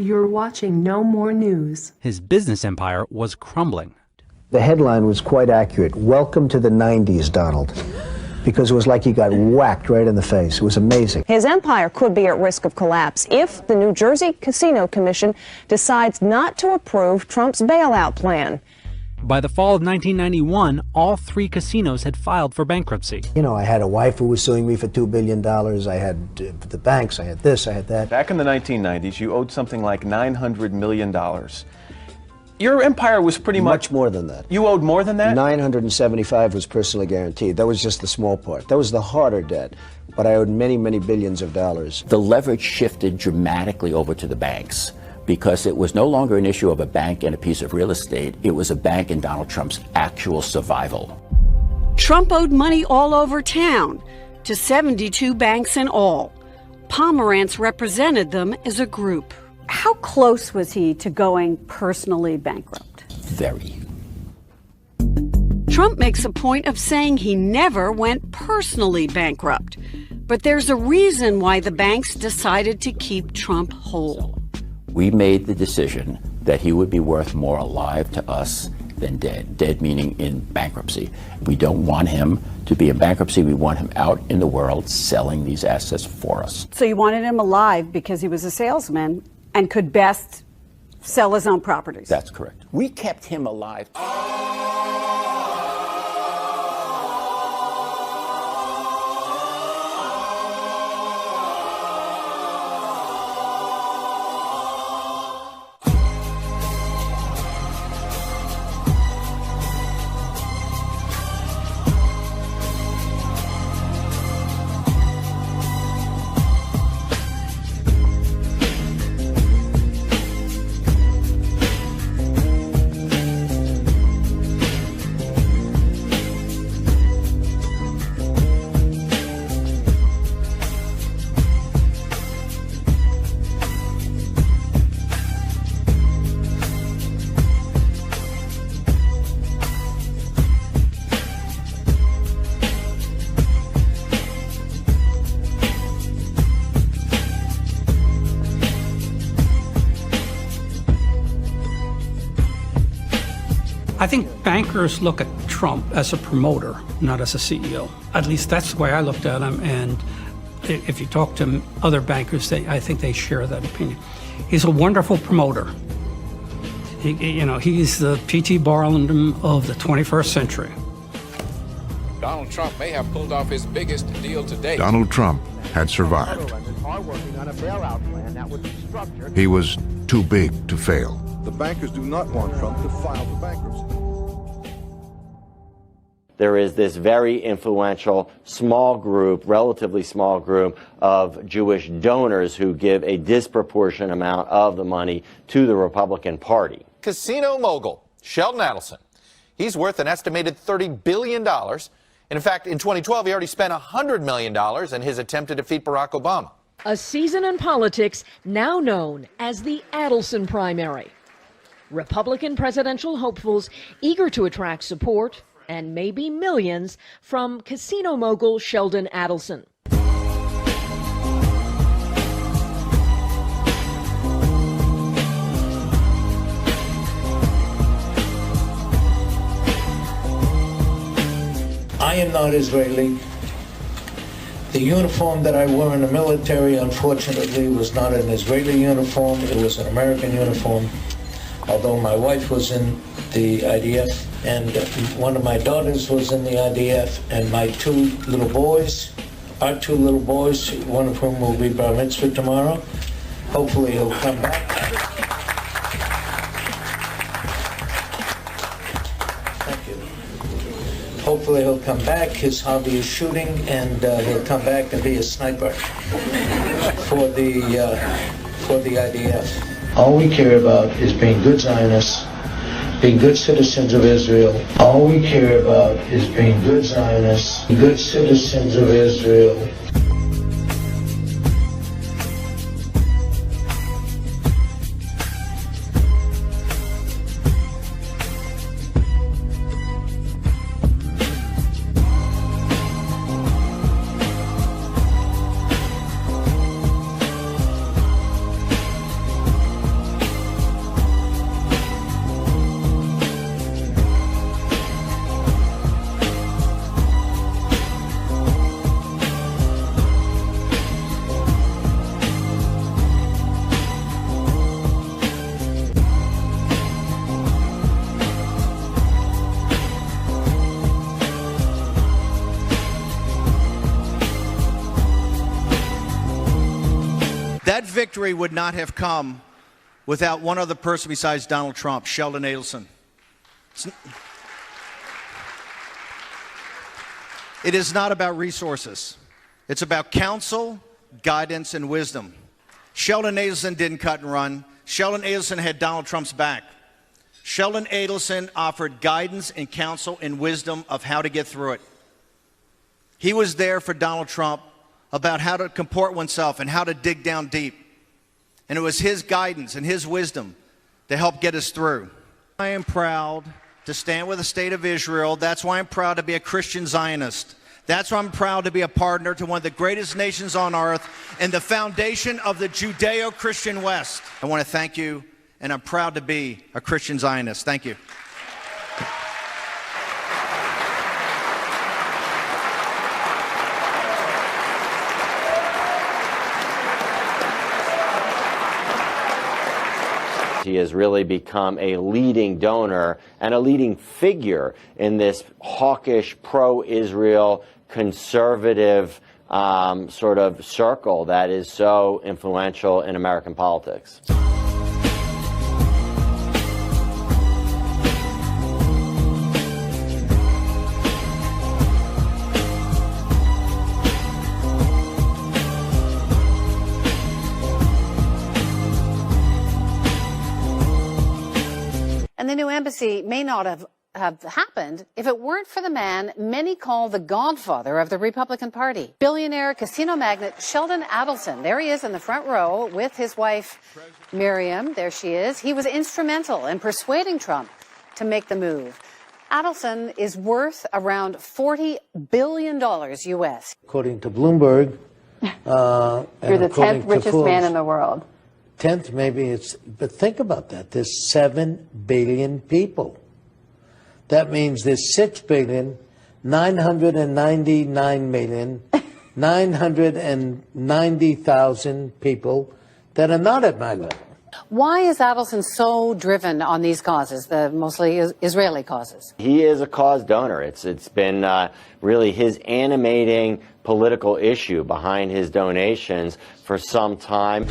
You're watching No More News. His business empire was crumbling. The headline was quite accurate. Welcome to the 90s, Donald. Because it was like he got whacked right in the face. It was amazing. His empire could be at risk of collapse if the New Jersey Casino Commission decides not to approve Trump's bailout plan. By the fall of 1991, all 3 casinos had filed for bankruptcy. You know, I had a wife who was suing me for $2 billion. I had the banks, I had this, I had that. Back in the 1990s, you owed something like $900 million. Your empire was pretty much more than that. You owed more than that? 975 was personally guaranteed. That was just the small part. That was the harder debt. But I owed many, many billions of dollars. The leverage shifted dramatically over to the banks because it was no longer an issue of a bank and a piece of real estate. It was a bank in Donald Trump's actual survival. Trump owed money all over town to 72 banks in all. Pomerantz represented them as a group. How close was he to going personally bankrupt? Very. Trump makes a point of saying he never went personally bankrupt. But there's a reason why the banks decided to keep Trump whole. We made the decision that he would be worth more alive to us than dead. Dead meaning in bankruptcy. We don't want him to be in bankruptcy. We want him out in the world selling these assets for us. So you wanted him alive because he was a salesman and could best sell his own properties. That's correct. We kept him alive. I think bankers look at Trump as a promoter, not as a CEO. At least that's the way I looked at him, and if you talk to other bankers, I think they share that opinion. He's a wonderful promoter. He's the P.T. Barnum of the 21st century. Donald Trump may have pulled off his biggest deal to date. Donald Trump had survived. He was too big to fail. The bankers do not want Trump to file for bankruptcy. There is this very influential small group, relatively small group of Jewish donors who give a disproportionate amount of the money to the Republican Party. Casino mogul Sheldon Adelson. He's worth an estimated $30 billion. And in fact, in 2012, he already spent $100 million in his attempt to defeat Barack Obama. A season in politics now known as the Adelson primary. Republican presidential hopefuls eager to attract support and maybe millions from casino mogul Sheldon Adelson. I am not Israeli. The uniform that I wore in the military, unfortunately, was not an Israeli uniform. It was an American uniform. Although my wife was in the IDF, and one of my daughters was in the IDF, and my two little boys, one of whom will be bar mitzvah tomorrow. Hopefully he'll come back. Thank you. Hopefully he'll come back. His hobby is shooting, and he'll come back and be a sniper for the IDF. All we care about is being good Zionists, being good citizens of Israel. All we care about is being good Zionists, good citizens of Israel. victory would not have come without one other person besides Donald Trump, Sheldon Adelson. It is not about resources. It's about counsel, guidance, and wisdom. Sheldon Adelson didn't cut and run. Sheldon Adelson had Donald Trump's back. Sheldon Adelson offered guidance and counsel and wisdom of how to get through it. He was there for Donald Trump about how to comport oneself and how to dig down deep. And it was his guidance and his wisdom that helped get us through. I am proud to stand with the state of Israel. That's why I'm proud to be a Christian Zionist. That's why I'm proud to be a partner to one of the greatest nations on earth and the foundation of the Judeo-Christian West. I want to thank you, and I'm proud to be a Christian Zionist. Thank you. He has really become a leading donor and a leading figure in this hawkish, pro-Israel, conservative sort of circle that is so influential in American politics. And the new embassy may not have happened if it weren't for the man many call the godfather of the Republican Party. Billionaire casino magnate Sheldon Adelson. There he is in the front row with his wife, Miriam. There she is. He was instrumental in persuading Trump to make the move. Adelson is worth around $40 billion U.S. According to Bloomberg. You're the 10th richest man in the world. 10th, maybe but think about that. There's 7 billion people. That means there's 6,999,990,000 people that are not at my level. Why is Adelson so driven on these causes, the mostly Israeli causes? He is a cause donor. It's been really his animating political issue behind his donations for some time.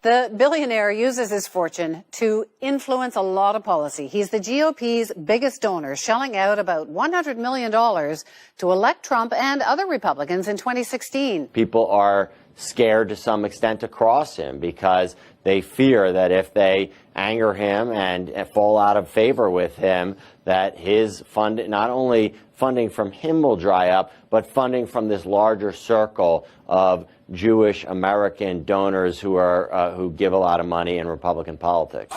The billionaire uses his fortune to influence a lot of policy. He's the GOP's biggest donor, shelling out about $100 million to elect Trump and other Republicans in 2016. People are scared to some extent to cross him because they fear that if they anger him and fall out of favor with him, that his not only funding from him will dry up, but funding from this larger circle of Jewish American donors who give a lot of money in Republican politics.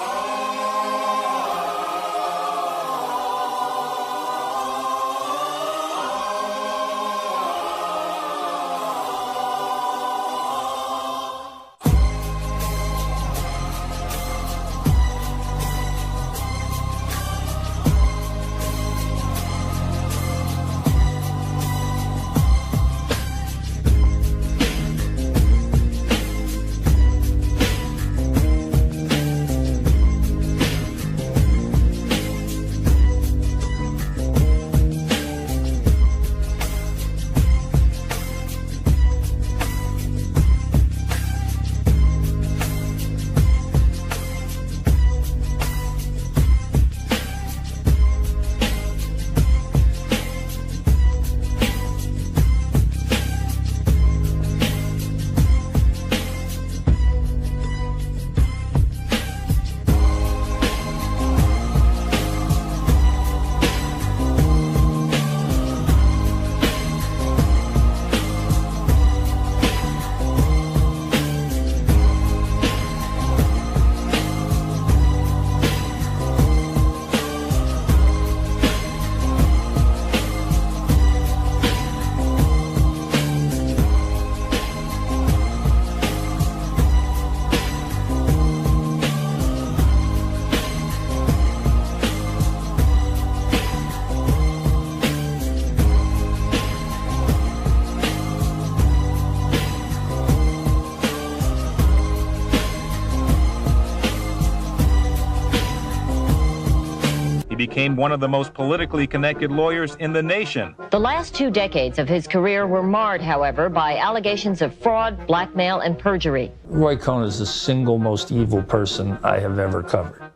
became one of the most politically connected lawyers in the nation. The last 2 decades of his career were marred, however, by allegations of fraud, blackmail, and perjury. Roy Cohn is the single most evil person I have ever covered.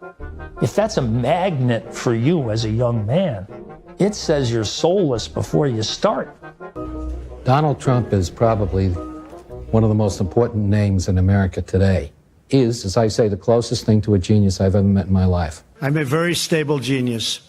If that's a magnet for you as a young man, it says you're soulless before you start. Donald Trump is probably one of the most important names in America today. Is, as I say, the closest thing to a genius I've ever met in my life. I'm a very stable genius.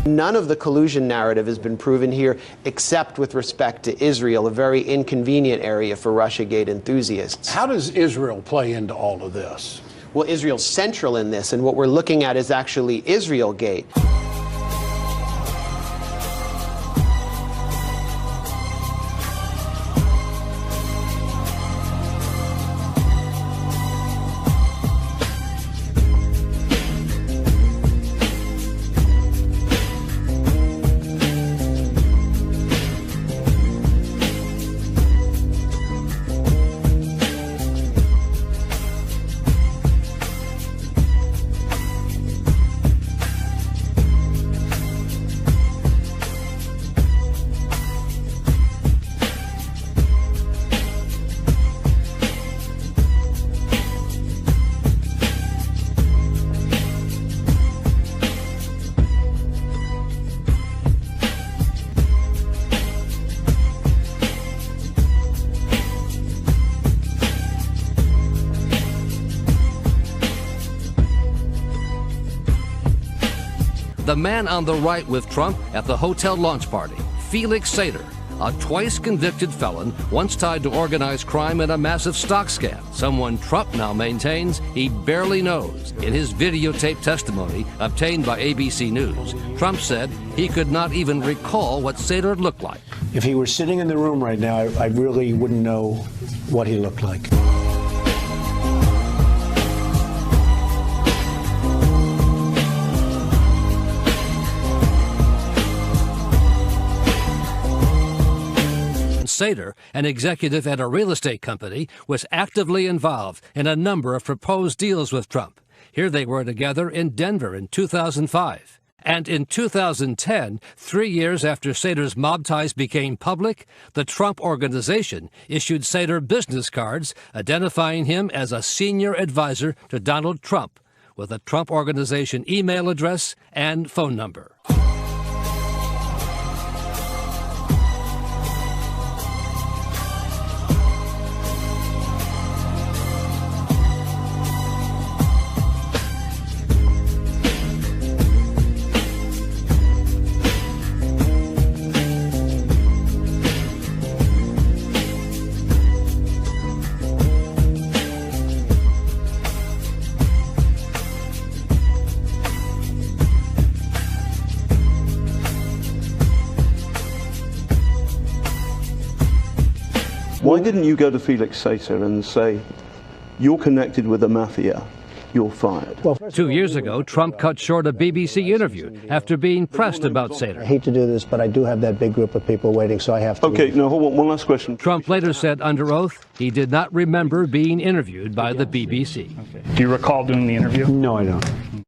None of the collusion narrative has been proven here except with respect to Israel, a very inconvenient area for Russiagate enthusiasts. How does Israel play into all of this? Well, Israel's central in this, and what we're looking at is actually Israelgate. The man on the right with Trump at the hotel launch party, Felix Sater, a twice-convicted felon once tied to organized crime in a massive stock scam, someone Trump now maintains he barely knows. In his videotaped testimony obtained by ABC News, Trump said he could not even recall what Sater looked like. If he were sitting in the room right now, I really wouldn't know what he looked like. Sater, an executive at a real estate company, was actively involved in a number of proposed deals with Trump. Here they were together in Denver in 2005. And in 2010, 3 years after Sater's mob ties became public, the Trump Organization issued Sater business cards identifying him as a senior advisor to Donald Trump, with a Trump Organization email address and phone number. Why didn't you go to Felix Sater and say, you're connected with the mafia, you're fired? 2 years ago, Trump cut short a BBC interview after being pressed about Sater. I hate to do this, but I do have that big group of people waiting, so I have to. Okay, now hold on, one last question. Trump later said under oath he did not remember being interviewed by the BBC. Do you recall doing the interview? No, I don't.